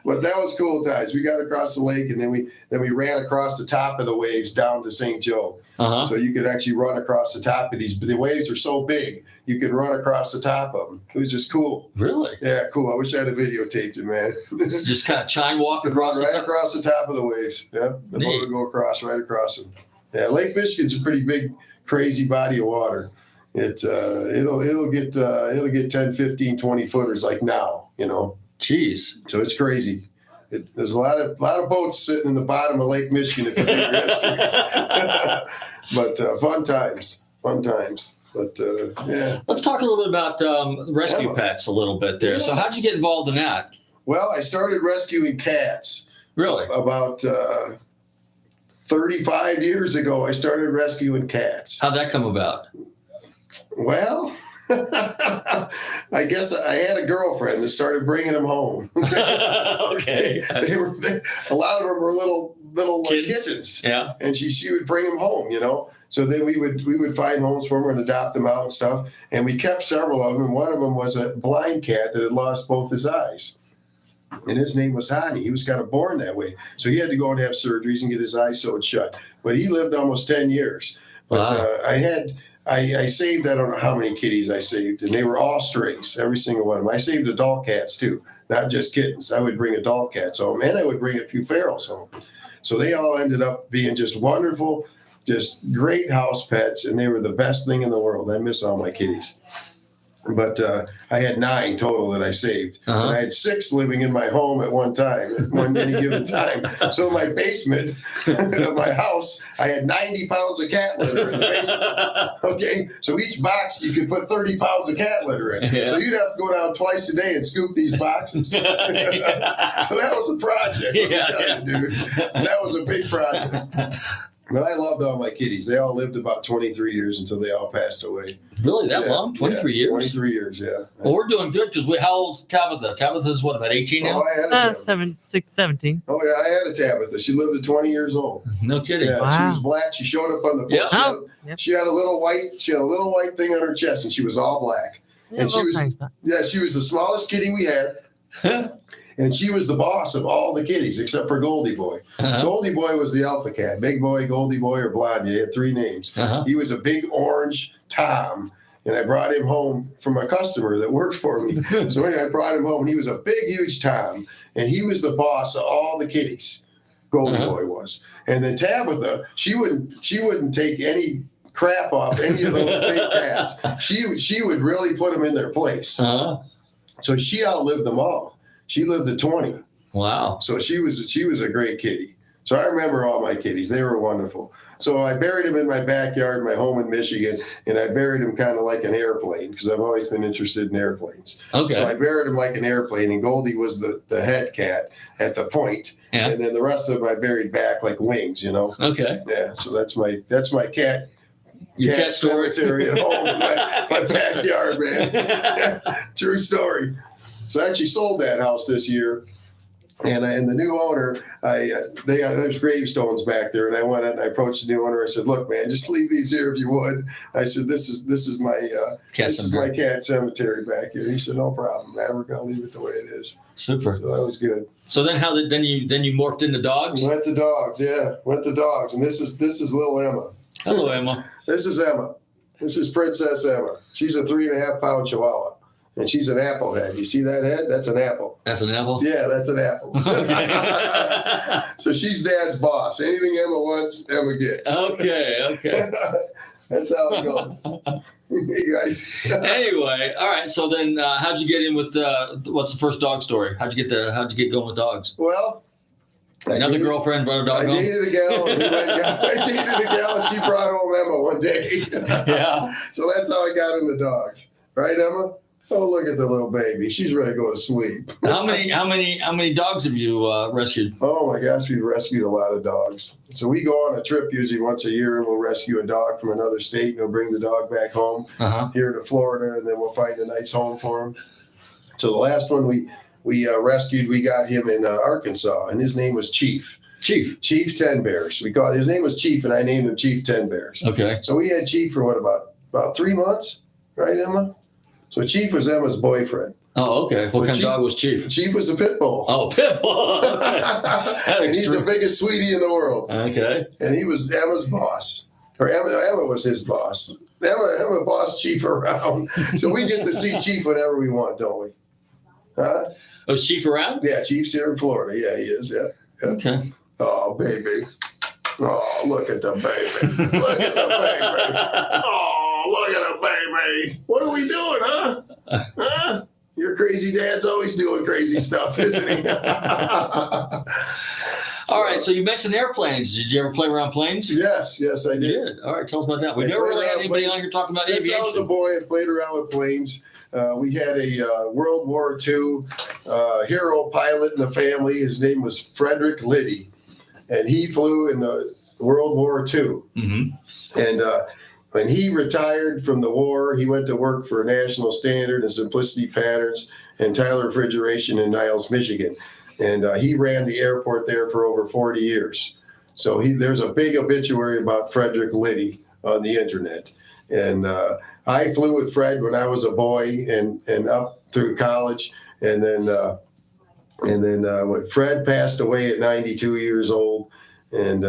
But that was cool times. We got across the lake, and then we ran across the top of the waves down to St. Joe. So you could actually run across the top of these. But the waves are so big, you could run across the top of them. It was just cool. Really? Yeah, cool. I wish I had a videotaped it, man. Just kind of chine walk across across the top of the waves. Yeah, the boat would go right across them. Yeah, Lake Michigan's a pretty big, crazy body of water. It'll get 10, 15, 20 footers like now, you know. Jeez. So it's crazy. There's a lot of boats sitting in the bottom of Lake Michigan if you do rescue. But fun times. But yeah. Let's talk a little bit about rescue pets a little bit there. Yeah. So how'd you get involved in that? Well, I started rescuing cats. Really? About 35 years ago, I started rescuing cats. How'd that come about? Well, I guess I had a girlfriend that started bringing them home. Okay. A lot of them were little kittens. Yeah. And she would bring them home, you know. So then we would find homes for them and adopt them out and stuff. And we kept several of them. And one of them was a blind cat that had lost both his eyes. And his name was Hani. He was kind of born that way. So he had to go and have surgeries and get his eyes sewed shut. But he lived almost 10 years. But I saved, I don't know how many kitties I saved, and they were all strays, every single one of them. I saved adult cats too, not just kittens. I would bring adult cats home, and I would bring a few ferals home. So they all ended up being just wonderful, just great house pets, and they were the best thing in the world. I miss all my kitties. But I had 9 total that I saved. And I had 6 living in my home at one time, at any given time. So in my basement of my house, I had 90 pounds of cat litter in the basement. Okay, so each box you could put 30 pounds of cat litter in. Yeah. So you'd have to go down twice a day and scoop these boxes. So that was a project, let me tell you, dude. That was a big project. But I loved all my kitties. They all lived about 23 years until they all passed away. Really? That long? 23 years? 23 years, yeah. Well, we're doing good because how old's Tabitha? Tabitha's what, about 18 now? Oh, I had a Tabitha. 17. Oh, yeah, I had a Tabitha. She lived at 20 years old. No kidding. Yeah, wow. She was black. She showed up on the boat. Yeah. She had a little white thing on her chest, and she was all black. And she was the smallest kitty we had. And she was the boss of all the kitties except for Goldie Boy. Goldie Boy was the alpha cat. Big Boy, Goldie Boy, or Blondie. He had 3 names. He was a big orange Tom, and I brought him home from a customer that worked for me. So anyway, I brought him home, and he was a big, huge Tom, and he was the boss of all the kitties. Goldie Boy was. And then Tabitha, she wouldn't take any crap off any of those big cats. She would really put them in their place. So she outlived them all. She lived to 20. Wow. So she was a great kitty. So I remember all my kitties. They were wonderful. So I buried them in my backyard, my home in Michigan, and I buried them kind of like an airplane because I've always been interested in airplanes. Okay. So I buried them like an airplane, and Goldie was the head cat at the point. Yeah. And then the rest of them I buried back like wings, you know. Okay. Yeah. So that's my cat Your cat story. cemetery at home in my backyard, man. True story. So I actually sold that house this year. And the new owner, there's gravestones back there, and I went and I approached the new owner. I said, "Look, man, just leave these here if you would." I said, "This is my cat cemetery back here." He said, "No problem, man. We're gonna leave it the way it is." Super. So that was good. So then then you morphed into dogs? Went to dogs, yeah. Went to dogs, and this is little Emma. Hello, Emma. This is Emma. This is Princess Emma. She's a 3.5-pound Chihuahua. And she's an apple head. You see that head? That's an apple. That's an apple? Yeah, that's an apple. So she's Dad's boss. Anything Emma wants, Emma gets. Okay. That's how it goes. You guys. Anyway, all right. So then, how'd you get in with what's the first dog story? How'd you get going with dogs? Well, another girlfriend brought a dog home? I dated a gal. And she brought home Emma one day. Yeah. So that's how I got into dogs. Right, Emma? Oh, look at the little baby. She's ready to go to sleep. How many dogs have you rescued? Oh my gosh, we've rescued a lot of dogs. So we go on a trip usually once a year, and we'll rescue a dog from another state, and we'll bring the dog back home here to Florida, and then we'll find a nice home for him. So the last one we rescued, we got him in Arkansas, and his name was Chief. Chief Ten Bears. His name was Chief, and I named him Chief Ten Bears. Okay. So we had Chief for about 3 months, right, Emma? So Chief was Emma's boyfriend. Oh, okay. What kind of dog was Chief? Chief was a pit bull. Oh, pit bull. And he's the biggest sweetie in the world. Okay. And he was Emma's boss. Or Emma was his boss. Emma bossed Chief around. So we get to see Chief whenever we want, don't we? Huh? Oh, is Chief around? Yeah, Chief's here in Florida. Yeah, he is. Yeah. Okay. Oh, baby. Oh, look at the baby. Look at the baby. Oh, look at the baby. What are we doing, huh? Huh? Your crazy dad's always doing crazy stuff, isn't he? All right, so you mentioned airplanes. Did you ever play around planes? Yes, I did. You did. All right, tell us about that. We never really had anybody on here talking about aviation. Since I was a boy, I played around with planes. We had a World War II hero pilot in the family. His name was Frederick Liddy, and he flew in the World War II. Mm-hmm. And when he retired from the war, he went to work for National Standard and Simplicity Patterns and Tyler Refrigeration in Niles, Michigan. And he ran the airport there for over 40 years. So there's a big obituary about Frederick Liddy on the internet. And I flew with Fred when I was a boy and up through college. And then when Fred passed away at 92 years old, and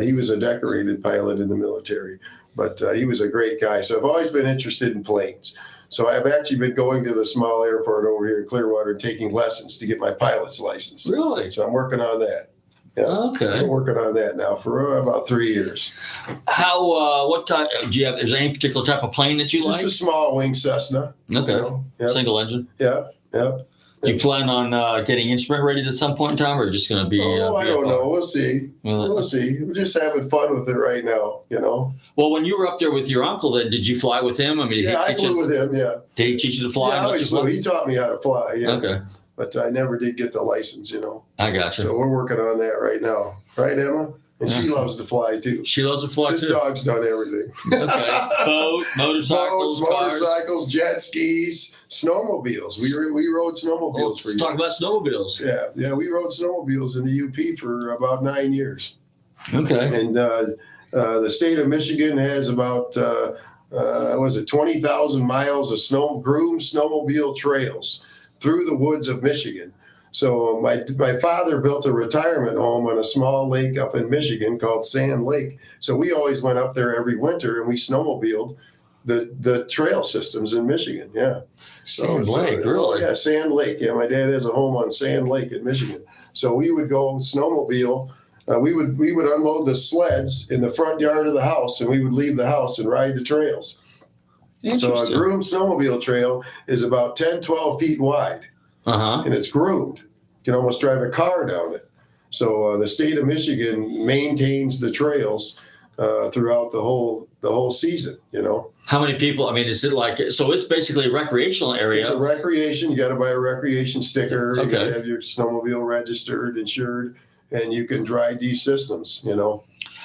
he was a decorated pilot in the military. But he was a great guy. So I've always been interested in planes. So I've actually been going to the small airport over here in Clearwater and taking lessons to get my pilot's license. Really? So I'm working on that. Yeah. Okay. I'm working on that now for about 3 years. What type do you have? Is there any particular type of plane that you like? Just a small wing Cessna. Okay. You know? Yep. Single engine. Yeah. Do you plan on getting instrument rated at some point in time, or just going to be? I don't know. We'll see. We'll see. We're just having fun with it right now, you know. Well, when you were up there with your uncle, then did you fly with him? I mean, I flew with him. Yeah. Did he teach you to fly? Yeah, I always flew. He taught me how to fly. Yeah. Okay. But I never did get the license, you know. I got you. So we're working on that right now, right, Emma? And she loves to fly too. She loves to fly too. This dog's done everything. Okay. Motorcycles, jet skis, snowmobiles. We rode snowmobiles for years. Talk about snowmobiles. Yeah, we rode snowmobiles in the UP for about 9 years. Okay. And the state of Michigan has about 20,000 miles of groomed snowmobile trails through the woods of Michigan. So my father built a retirement home on a small lake up in Michigan called Sand Lake. So we always went up there every winter and we snowmobiled the trail systems in Michigan. Yeah. Sand Lake, really? Yeah, Sand Lake. Yeah, my dad has a home on Sand Lake in Michigan. So we would go snowmobile. We would unload the sleds in the front yard of the house, and we would leave the house and ride the trails. So a groomed snowmobile trail is about 10, 12 feet wide. And it's groomed. You can almost drive a car down it. So the state of Michigan maintains the trails throughout the whole season, you know. How many people? I mean, is it like, so it's basically a recreational area? It's a recreation. You got to buy a recreation sticker. Okay. You got to have your snowmobile registered, insured, and you can drive these systems, you know.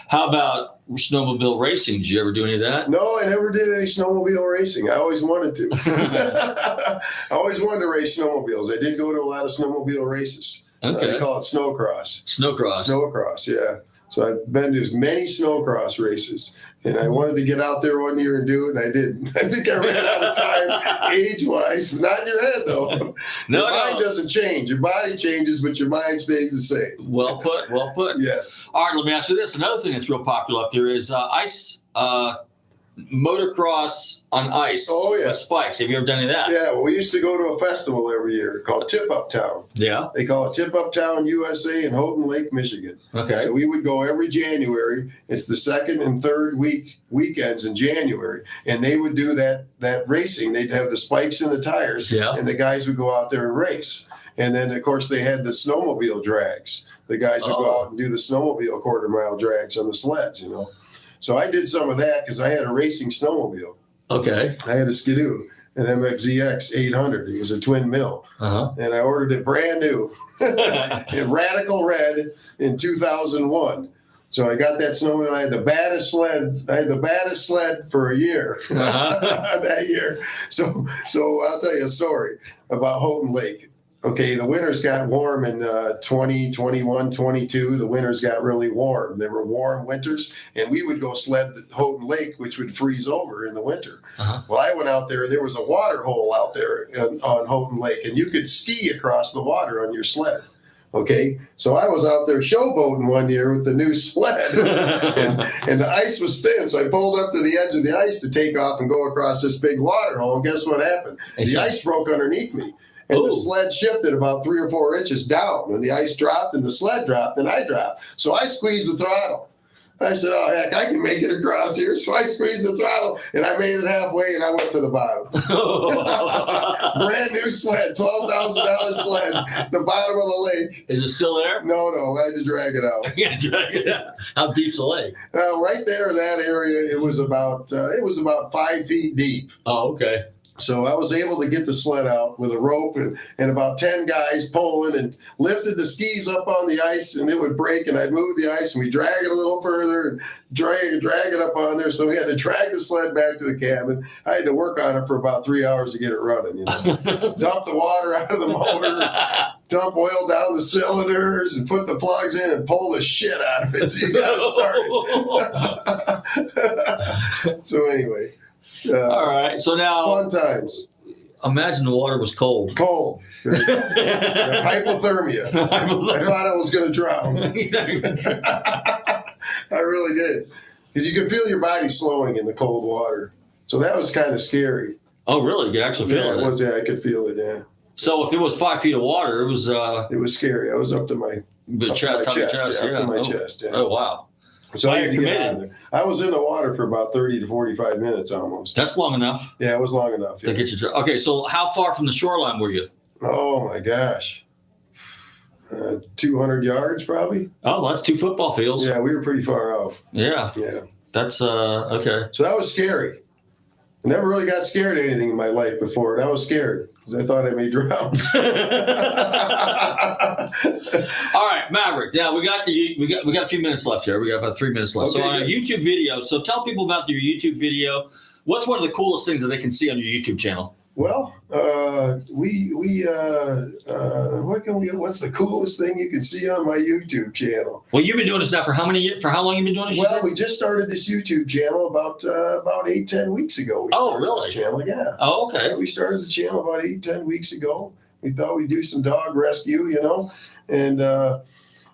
How about snowmobile racing? Did you ever do any of that? No, I never did any snowmobile racing. I always wanted to. I always wanted to race snowmobiles. I did go to a lot of snowmobile races. Okay. They call it snowcross. Snowcross. Snowcross, yeah. So I've been to as many snowcross races. And I wanted to get out there one year and do it, and I didn't. I think I ran out of time age-wise. Not in your head, though. Your mind doesn't change. Your body changes, but your mind stays the same. Well put. Well put. Yes. All right, let me ask you this. Another thing that's real popular up there is ice motocross on ice. Oh, yeah. With spikes. Have you ever done any of that? Yeah, well, we used to go to a festival every year called Tip Up Town. Yeah. They call it Tip Up Town, USA in Houghton Lake, Michigan. Okay. So we would go every January. It's the second and third weekends in January, and they would do that racing. They'd have the spikes in the tires, and the guys would go out there and race. And then, of course, they had the snowmobile drags. The guys would go out and do the snowmobile quarter-mile drags on the sleds, you know. So I did some of that because I had a racing snowmobile. Okay. I had a Skidoo, an MXZX 800. It was a twin mill. And I ordered it brand new in radical red in 2001. So I got that snowmobile. I had the baddest sled. I had the baddest sled for a year that year. So I'll tell you a story about Houghton Lake. Okay, the winters got warm in 20, 21, 22. The winters got really warm. They were warm winters, and we would go sled the Houghton Lake, which would freeze over in the winter. Well, I went out there. There was a water hole out there on Houghton Lake, and you could ski across the water on your sled. Okay, so I was out there showboating one year with the new sled, and the ice was thin, so I pulled up to the edge of the ice to take off and go across this big water hole, and guess what happened? The ice broke underneath me. And the sled shifted about 3 or 4 inches down, and the ice dropped, and the sled dropped, and I dropped. So I squeezed the throttle. I said, "Oh heck, I can make it across here." So I squeezed the throttle, and I made it halfway, and I went to the bottom. Brand new sled, $12,000 sled, the bottom of the lake. Is it still there? No, I had to drag it out. Yeah, drag it out. How deep's the lake? Right there in that area, it was about 5 feet deep. Oh, okay. So I was able to get the sled out with a rope and about 10 guys pulling and lifted the skis up on the ice, and it would break, and I'd move the ice, and we'd drag it a little further and drag it up on there. So we had to drag the sled back to the cabin. I had to work on it for about 3 hours to get it running, you know. Dump the water out of the motor, dump oil down the cylinders, and put the plugs in and pull the shit out of it till you got it started. So anyway. All right. So now, fun times. Imagine the water was cold. Cold. Hypothermia. I thought I was going to drown. I really did. Because you can feel your body slowing in the cold water. So that was kind of scary. Oh, really? You could actually feel it? It was. Yeah, I could feel it. Yeah. So if it was 5 feet of water, it was. It was scary. I was up to my chest. Up to my chest. Yeah. Oh wow. So I had to get out of there. I was in the water for about 30 to 45 minutes almost. That's long enough. Yeah, it was long enough. To get you. Okay, so how far from the shoreline were you? Oh my gosh, 200 yards probably. Oh, that's 2 football fields. Yeah, we were pretty far out. Yeah. That's okay. So that was scary. I never really got scared of anything in my life before, and I was scared because I thought I may drown. All right, Maverick. Yeah, we got a few minutes left here. We got about 3 minutes left. Okay, so on a YouTube video. So tell people about your YouTube video. What's one of the coolest things that they can see on your YouTube channel? Well, what's the coolest thing you can see on my YouTube channel? Well, you've been doing this now for how long have you been doing this? Well, we just started this YouTube channel about 8-10 weeks ago. Really? This channel, yeah. Oh, okay. Yeah, we started the channel about 8-10 weeks ago. We thought we'd do some dog rescue, you know, and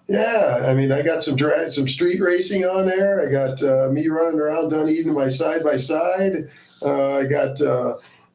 yeah, I mean, I got some street racing on there. I got me running around Dunedin my side by side. I got.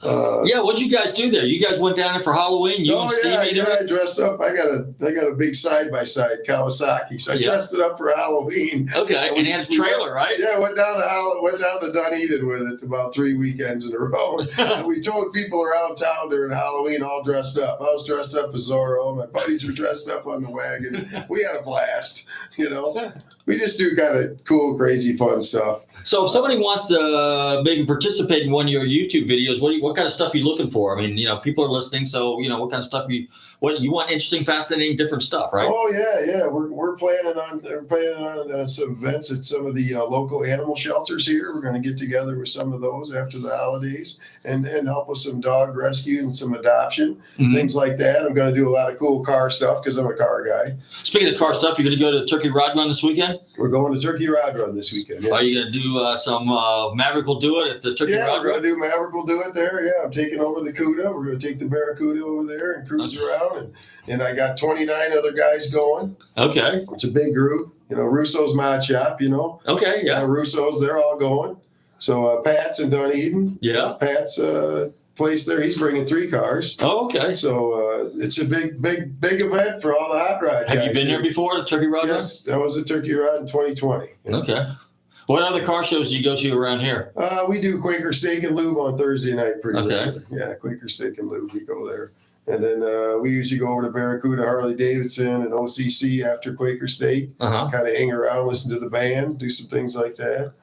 Yeah, what'd you guys do there? You guys went down there for Halloween. I dressed up. I got a big side by side Kawasaki, so I dressed it up for Halloween. Okay, and you had a trailer, right? Yeah, went down to Dunedin with it about 3 weekends in a row. And we towed people around town during Halloween, all dressed up. I was dressed up as Zorro. My buddies were dressed up on the wagon. We had a blast. You know, we just do kind of cool, crazy, fun stuff. So if somebody wants to maybe participate in one of your YouTube videos, what what kind of stuff are you looking for? I mean, people are listening, so what kind of stuff you want? Interesting, fascinating, different stuff, right? Oh yeah. We're planning on some events at some of the local animal shelters here. We're going to get together with some of those after the holidays and help with some dog rescue and some adoption, things like that. I'm going to do a lot of cool car stuff because I'm a car guy. Speaking of car stuff, you're going to go to Turkey Rod Run this weekend? We're going to Turkey Rod Run this weekend. Yeah. Are you going to do some Maverick will do it at the Turkey Rod Run? Yeah, we're going to do Maverick will do it there. Yeah, I'm taking over the CUDA. We're going to take the Barracuda over there and cruise around. And I got 29 other guys going. Okay. It's a big group. Russo's Mod Shop, Okay, yeah. Russo's, they're all going. So Pat's in Dunedin. Yeah. Pat's place there. He's bringing 3 cars. Oh, okay. So it's a big event for all the hot rod guys. Have you been there before, the Turkey Rod Run? Yes, that was at Turkey Rod in 2020. Yeah. Okay. What other car shows do you go to around here? We do Quaker Steak and Lube on Thursday night pretty regularly. Yeah, Quaker Steak and Lube, we go there. And then we usually go over to Barracuda, Harley Davidson, and OCC after Quaker Steak. Kind of hang around, listen to the band, do some things like that.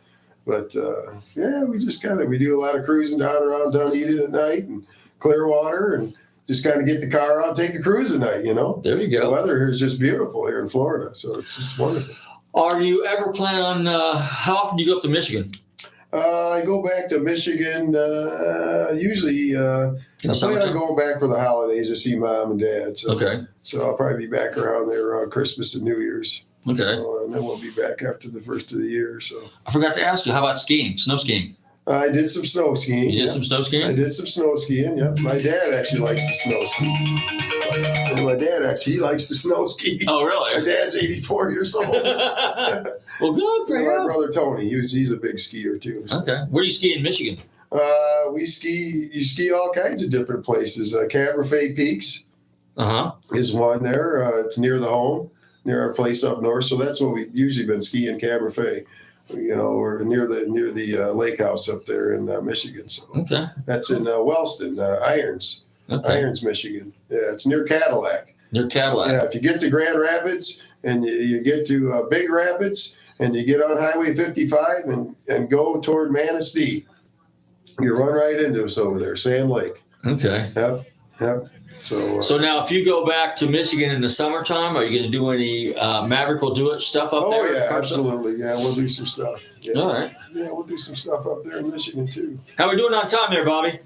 But we do a lot of cruising down around Dunedin at night and Clearwater, and just kind of get the car out, take a cruise at night. There you go. The weather here is just beautiful here in Florida, so it's just wonderful. Are you ever planning on? How often do you go up to Michigan? I go back to Michigan usually. I plan on going back for the holidays to see Mom and Dad. So, So I'll probably be back around there around Christmas and New Year's. Okay. So, and then we'll be back after the first of the year. So I forgot to ask you, how about skiing, snow skiing? I did some snow skiing. You did some snow skiing? I did some snow skiing, yeah. My dad actually likes to snow ski. And my dad actually likes to snow ski. Oh, really? My dad's 84 years old. Well, good for him. My brother Tony, he's a big skier too. So. Okay. Where do you ski in Michigan? You ski all kinds of different places. Cabernet Peaks is one there. It's near the home, near our place up north. So that's what we've usually been skiing, Cabernet. We're near the lake house up there in Michigan. So that's in Wellston, Irons, Michigan. Yeah, it's near Cadillac. Near Cadillac. Yeah, if you get to Grand Rapids and you get to Big Rapids and you get on Highway 55 and go toward Manistee, you run right into us over there, Sand Lake. Okay. Yep. So now, if you go back to Michigan in the summertime, are you going to do any Maverick will do it stuff up there? Oh yeah, absolutely. Yeah, we'll do some stuff. Yeah. All right. Yeah, we'll do some stuff up there in Michigan too. How we doing on time there, Bobby?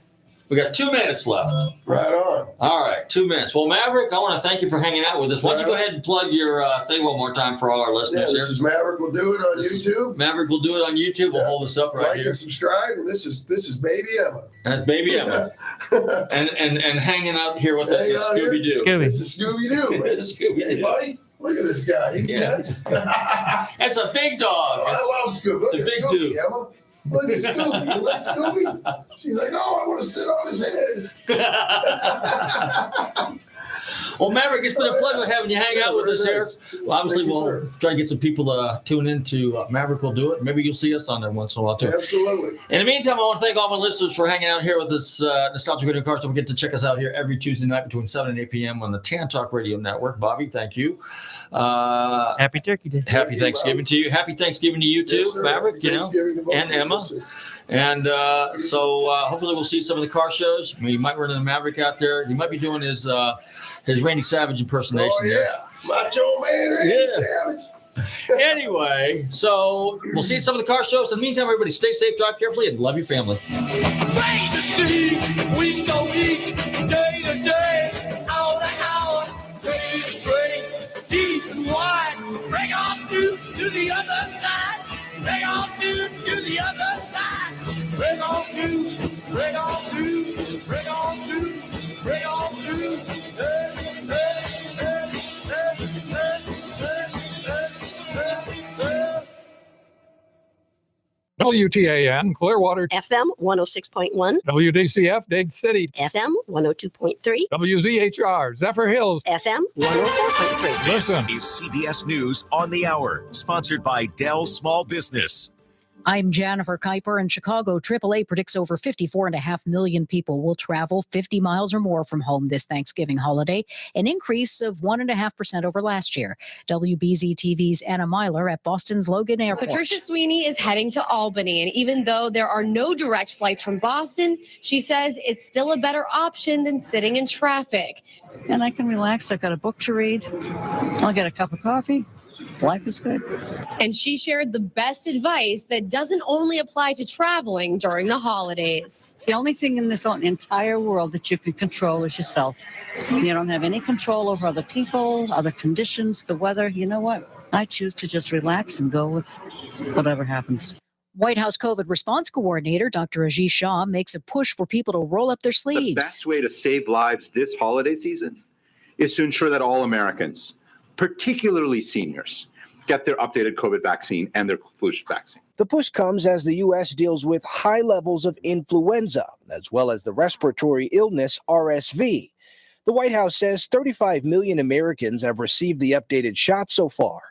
We got 2 minutes left. Right on. All right, 2 minutes. Well, Maverick, I want to thank you for hanging out with us. Why don't you go ahead and plug your thing one more time for all our listeners here? This is Maverick will do it on YouTube. Maverick will do it on YouTube. We'll hold this up right here. Like and subscribe, and this is Baby Emma. That's Baby Emma. and hanging out here with us is Scooby Doo. This is Scooby Doo. Hey, buddy. Look at this guy. Nice. That's a big dog. I love Scooby. Look the at big Scooby, dude. Emma. Look at Scooby. You like Scooby? She's like, no, I want to sit on his head. Well, Maverick, it's been a pleasure having you hang out with us here. Well, obviously, we'll try and get some people to tune into Maverick will do it. Maybe you'll see us on there once in a while, too. Absolutely. In the meantime, I want to thank all my listeners for hanging out here with us. Nostalgic Radio Cars. Don't forget to check us out here every Tuesday night between 7 and 8 p.m. on the TAN Talk Radio Network. Bobby, thank you. Happy Turkey Day. Happy Thanksgiving to you. Happy Thanksgiving to you, too, Yes, Maverick, and Emma. And so hopefully we'll see some of the car shows. I mean, you might run into Maverick out there. He might be doing his Randy Savage impersonation. Oh, yeah. Macho Man Randy Savage. Anyway, so we'll see some of the car shows. In the meantime, everybody stay safe, drive carefully, and love your family. Rain to see, week to week, day to day, hour to hour, day straight, deep and wide. Bring on through to the other side. Bring on through to the other side. Bring on through, bring on through, bring on through, bring on through. WTAN, Clearwater. FM 106.1. WDCF, Dade City. FM 102.3. WZHR, Zephyrhills. FM 104.3. Listen. This is CBS News on the Hour, sponsored by Dell Small Business. I'm Jennifer Kuiper in Chicago. AAA predicts over 54.5 million people will travel 50 miles or more from home this Thanksgiving holiday, an increase of 1.5% over last year. WBZ-TV's Anna Myler at Boston's Logan Airport. Patricia Sweeney is heading to Albany, and even though there are no direct flights from Boston, she says it's still a better option than sitting in traffic. And I can relax. I've got a book to read. I'll get a cup of coffee. Life is good. And she shared the best advice that doesn't only apply to traveling during the holidays. The only thing in this entire world that you can control is yourself. You don't have any control over other people, other conditions, the weather. You know what? I choose to just relax and go with whatever happens. White House COVID response coordinator Dr. Ajit Shah makes a push for people to roll up their sleeves. The best way to save lives this holiday season is to ensure that all Americans, particularly seniors, get their updated COVID vaccine and their flu vaccine. The push comes as the U.S. deals with high levels of influenza, as well as the respiratory illness RSV. The White House says 35 million Americans have received the updated shot so far.